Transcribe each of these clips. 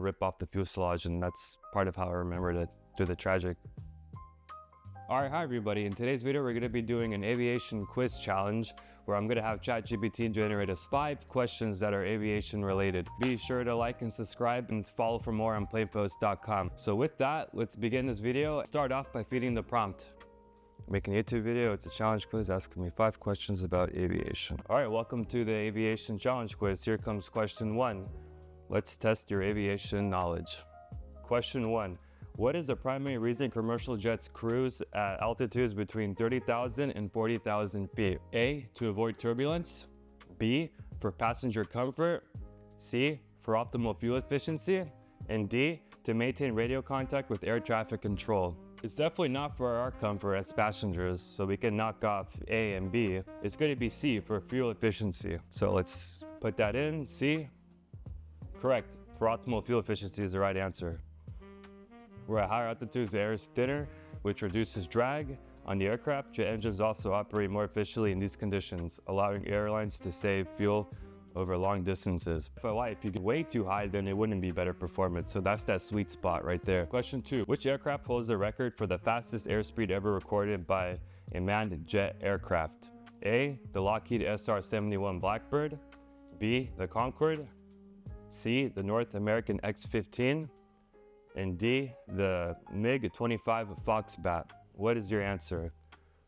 rip off the fuselage, and that's part of how I remember to do the tragic. Alright, hi everybody. In today's video, we're going to be doing an aviation quiz challenge where I'm going to have ChatGPT generate us 5 questions that are aviation related. Be sure to like and subscribe and follow for more on PlanePost.com. So with that, let's begin this video. Start off by feeding the prompt. Making a YouTube video, it's a challenge quiz asking me 5 questions about aviation. Alright, welcome to the aviation challenge quiz. Here comes question 1. Let's test your aviation knowledge. Question 1. What is the primary reason commercial jets cruise at altitudes between 30,000 and 40,000 feet? A, to avoid turbulence. B, for passenger comfort. C, for optimal fuel efficiency. And D, to maintain radio contact with air traffic control. It's definitely not for our comfort as passengers, so we can knock off A and B. It's going to be C, for fuel efficiency. So let's put that in. C. Correct. For optimal fuel efficiency is the right answer. We're at higher altitudes, the air is thinner, which reduces drag. On the aircraft, jet engines also operate more efficiently in these conditions, allowing airlines to save fuel over long distances. If you get way too high, then it wouldn't be better performance. So that's that sweet spot right there. Question 2. Which aircraft holds the record for the fastest airspeed ever recorded by a manned jet aircraft? A, the Lockheed SR-71 Blackbird. B, the Concorde. C, the North American X-15. And D, the MiG-25 Foxbat. What is your answer?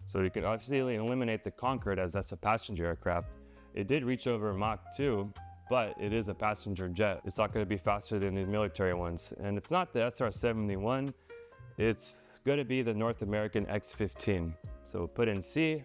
So you can obviously eliminate the Concorde, as that's a passenger aircraft. It did reach over Mach 2, but it is a passenger jet. It's not going to be faster than the military ones. And it's not the SR-71, it's going to be the North American X-15. So put in C.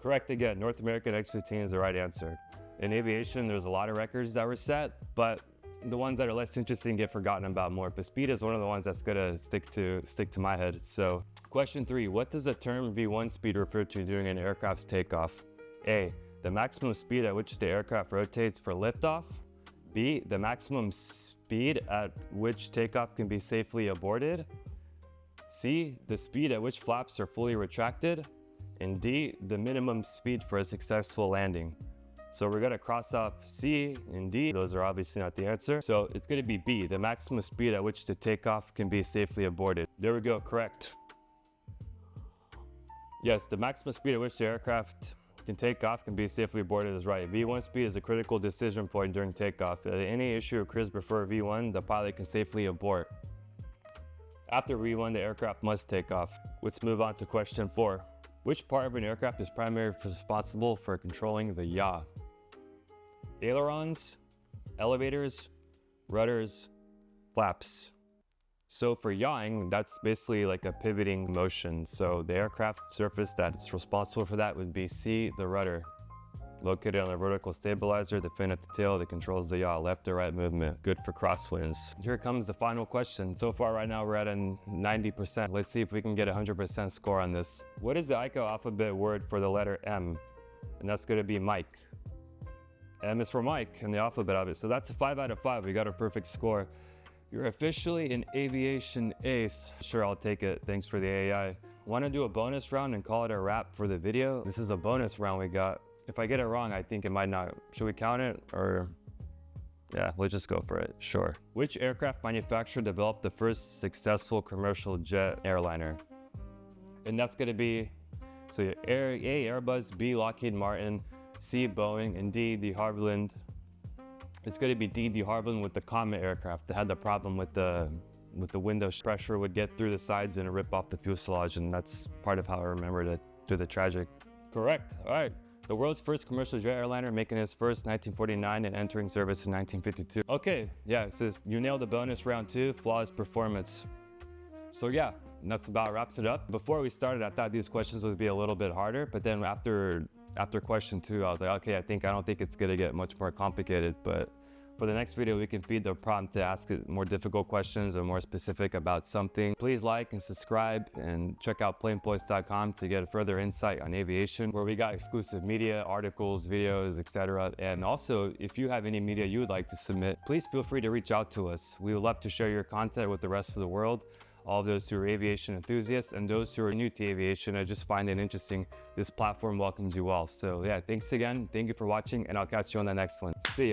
Correct again, North American X-15 is the right answer. In aviation, there's a lot of records that were set, but the ones that are less interesting get forgotten about more. But speed is one of the ones that's gonna stick to my head. So question 3, what does the term V1 speed refer to during an aircraft's takeoff? A, the maximum speed at which the aircraft rotates for liftoff. B, the maximum speed at which takeoff can be safely aborted. C, the speed at which flaps are fully retracted. And D, the minimum speed for a successful landing. So we're gonna cross off C and D. Those are obviously not the answer. So it's gonna be B, the maximum speed at which the takeoff can be safely aborted. There we go, correct. Yes, the maximum speed at which the aircraft can take off can be safely aborted is right. V1 speed is a critical decision point during takeoff. At any issue occurs before V1, the pilot can safely abort. After V1, the aircraft must take off. Let's move on to question 4. Which part of an aircraft is primarily responsible for controlling the yaw? Ailerons, elevators, rudders, flaps. So for yawing, that's basically like a pivoting motion. So the aircraft surface that's responsible for that would be C, the rudder. Located on the vertical stabilizer, the fin at the tail that controls the yaw, left or right movement. Good for crosswinds. Here comes the final question. So far right now we're at a 90%. Let's see if we can get a 100% score on this. What is the ICAO alphabet word for the letter M? And that's gonna be Mike. M is for Mike in the alphabet of it. So that's a 5 out of 5. We got a perfect score. You're officially an aviation ace. Sure, I'll take it. Thanks for the AI. Want to do a bonus round and call it a wrap for the video? This is a bonus round we got. If I get it wrong, I think it might not. Should we count it or? Yeah, let's just go for it. Sure. Which aircraft manufacturer developed the first successful commercial jet airliner? And that's going to be, so A, Airbus, B, Lockheed Martin, C, Boeing, and D, de Havilland. It's going to be D, de Havilland with the Comet aircraft that had the problem with the window pressure would get through the sides and rip off the fuselage, and that's part of how I remember to do the tragic. Correct. All right. The world's first commercial jet airliner, making its first 1949 and entering service in 1952. Okay, yeah, it says you nailed the bonus round 2, flawless performance. So yeah, and that's about wraps it up. Before we started, I thought these questions would be a little bit harder, but then after question 2, I was like, okay, I don't think it's gonna get much more complicated, but for the next video, we can feed the prompt to ask it more difficult questions or more specific about something. Please like and subscribe and check out PlanePost.com to get further insight on aviation, where we got exclusive media, articles, videos, etc. And also, if you have any media you would like to submit, please feel free to reach out to us. We would love to share your content with the rest of the world. All those who are aviation enthusiasts and those who are new to aviation, I just find it interesting. This platform welcomes you all. So yeah, thanks again. Thank you for watching, and I'll catch you on the next one. See ya.